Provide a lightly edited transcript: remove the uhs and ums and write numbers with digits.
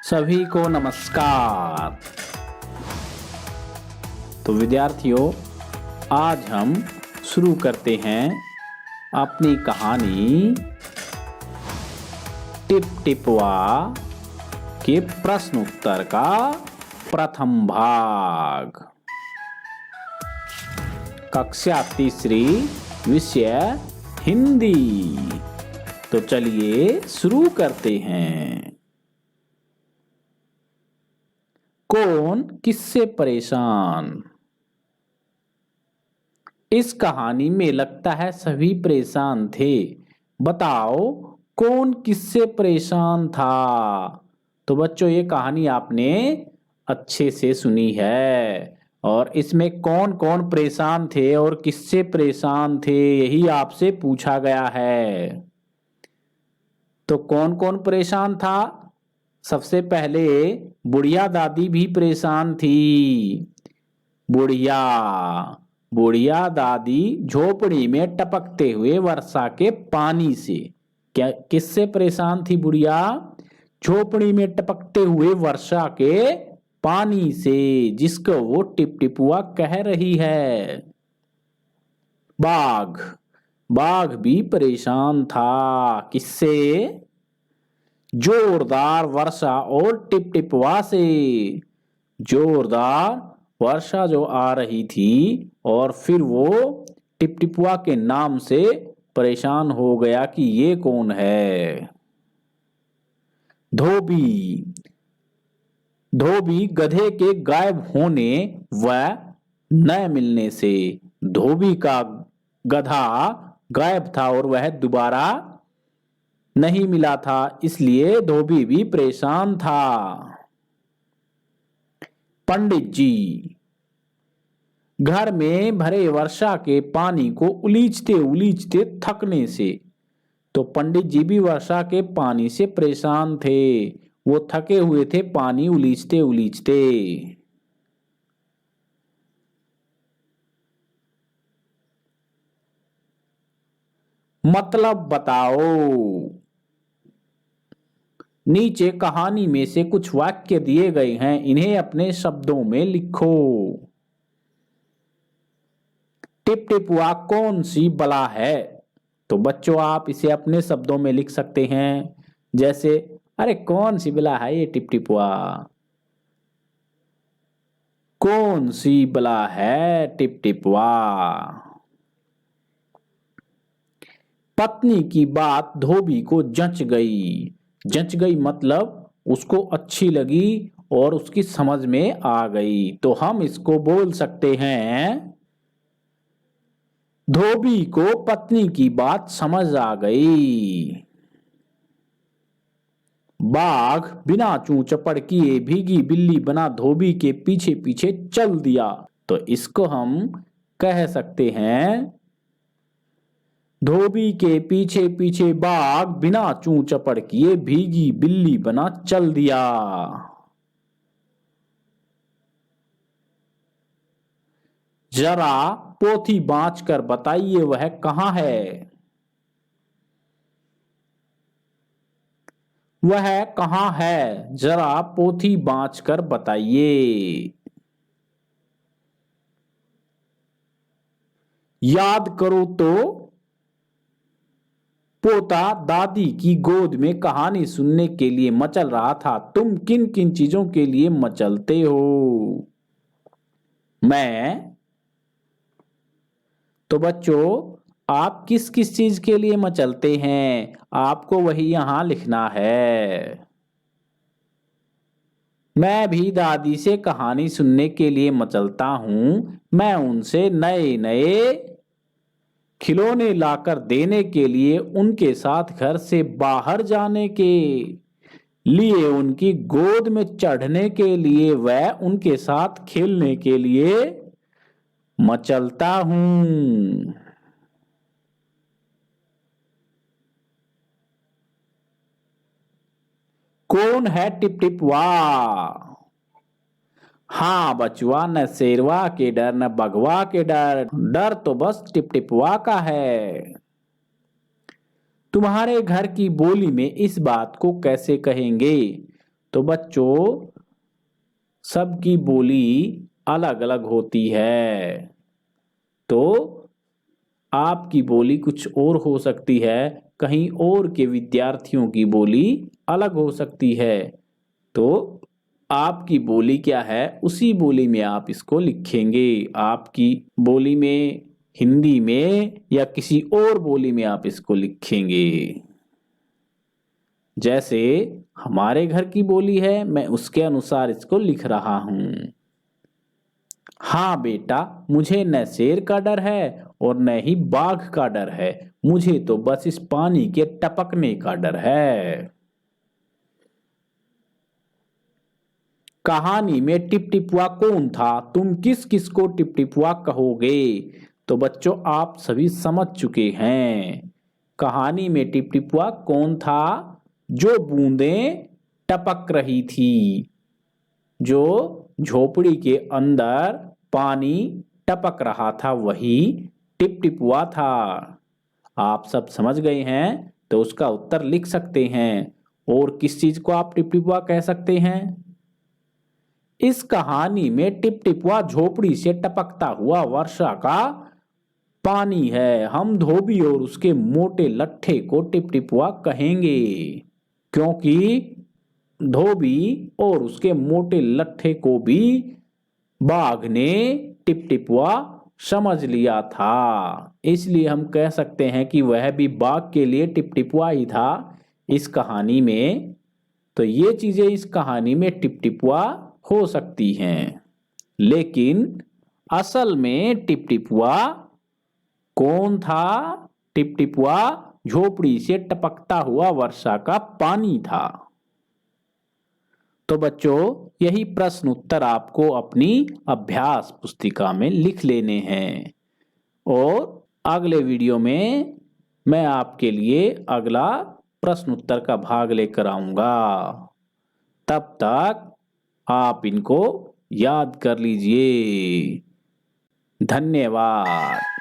सभी को नमस्कार। तो विद्यार्थियों, आज हम शुरू करते हैं अपनी कहानी टिप टिपवा के प्रश्न उत्तर का प्रथम भाग। कक्षा तीसरी, विषय हिंदी। तो चलिए शुरू करते हैं। कौन किससे परेशान? इस कहानी में लगता है सभी परेशान थे। बताओ कौन किससे परेशान था? तो बच्चों, ये कहानी आपने अच्छे से सुनी है और इसमें कौन कौन परेशान थे और किससे परेशान थे, यही आपसे पूछा गया है। तो कौन कौन परेशान था? सबसे पहले बुढ़िया दादी भी परेशान थी। बुढ़िया बुढ़िया दादी झोपड़ी में टपकते हुए वर्षा के पानी से, क्या किससे परेशान थी बुढ़िया? झोपड़ी में टपकते हुए वर्षा के पानी से, जिसको वो टिप टिपुआ कह रही है। बाघ बाघ भी परेशान था। किससे? जोरदार वर्षा और टिप टिपवा से। जोरदार वर्षा जो आ रही थी और फिर वो टिप टिपुआ के नाम से परेशान हो गया कि ये कौन है। धोबी धोबी गधे के गायब होने व न मिलने से। धोबी का गधा गायब था और वह दोबारा नहीं मिला था, इसलिए धोबी भी परेशान था। पंडित जी घर में भरे वर्षा के पानी को उलीचते उलीचते थकने से। तो पंडित जी भी वर्षा के पानी से परेशान थे। वो थके हुए थे पानी उलीचते उलीचते। मतलब बताओ। नीचे कहानी में से कुछ वाक्य दिए गए हैं, इन्हें अपने शब्दों में लिखो। टिप टिपुआ कौन सी बला है? तो बच्चों, आप इसे अपने शब्दों में लिख सकते हैं। जैसे, अरे कौन सी बला है ये टिप टिपुआ? कौन सी बला है टिप टिपुआ? पत्नी की बात धोबी को जंच गई। जंच गई मतलब उसको अच्छी लगी और उसकी समझ में आ गई। तो हम इसको बोल सकते हैं, धोबी को पत्नी की बात समझ आ गई। बाघ बिना चूं चपड़ किए भीगी बिल्ली बना धोबी के पीछे पीछे चल दिया। तो इसको हम कह सकते हैं, धोबी के पीछे पीछे बाघ बिना चूं चपड़ किए भीगी बिल्ली बना चल दिया। जरा पोथी बांच कर बताइए वह कहां है? वह कहां है? जरा पोथी बांच कर बताइए। याद करो तो। पोता दादी की गोद में कहानी सुनने के लिए मचल रहा था। तुम किन किन चीजों के लिए मचलते हो? मैं। तो बच्चों, आप किस किस चीज के लिए मचलते हैं, आपको वही यहां लिखना है। मैं भी दादी से कहानी सुनने के लिए मचलता हूं। मैं उनसे नए नए खिलौने लाकर देने के लिए, उनके साथ घर से बाहर जाने के लिए, उनकी गोद में चढ़ने के लिए, वह उनके साथ खेलने के लिए मचलता हूं। कौन है टिप टिपवा? हाँ बचवा, न शेरवा के डर न बगवा के डर, डर तो बस टिप टिपवा का है। तुम्हारे घर की बोली में इस बात को कैसे कहेंगे? तो बच्चों सबकी बोली अलग अलग होती है। तो आपकी बोली कुछ और हो सकती है, कहीं और के विद्यार्थियों की बोली अलग हो सकती है। तो आपकी बोली क्या है, उसी बोली में आप इसको लिखेंगे। आपकी बोली में, हिंदी में या किसी और बोली में आप इसको लिखेंगे। जैसे हमारे घर की बोली है, मैं उसके अनुसार इसको लिख रहा हूं। हाँ बेटा, मुझे न शेर का डर है और न ही बाघ का डर है, मुझे तो बस इस पानी के टपकने का डर है। कहानी में टिपटिपुआ कौन था? तुम किस किस को टिपटिपुआ कहोगे? तो बच्चों आप सभी समझ चुके हैं। कहानी में टिपटिपुआ कौन था? जो बूंदें टपक रही थी, जो झोपड़ी के अंदर पानी टपक रहा था, वही टिपटिपुआ था। आप सब समझ गए हैं तो उसका उत्तर लिख सकते हैं। और किस चीज को आप टिपटिपुआ कह सकते हैं? इस कहानी में टिपटिपुआ झोपड़ी से टपकता हुआ वर्षा का पानी है। हम धोबी और उसके मोटे लट्ठे को टिपटिपुआ कहेंगे, क्योंकि धोबी और उसके मोटे लट्ठे को भी बाघ ने टिपटिपुआ समझ लिया था। इसलिए हम कह सकते हैं कि वह भी बाघ के लिए टिपटिपुआ ही था इस कहानी में। तो ये चीजें इस कहानी में टिपटिपुआ हो सकती हैं, लेकिन असल में टिपटिपुआ कौन था? टिपटिपुआ झोपड़ी से टपकता हुआ वर्षा का पानी था। तो बच्चों यही प्रश्न उत्तर आपको अपनी अभ्यास पुस्तिका में लिख लेने हैं, और अगले वीडियो में मैं आपके लिए अगला प्रश्न उत्तर का भाग लेकर आऊंगा। तब तक आप इनको याद कर लीजिए। धन्यवाद।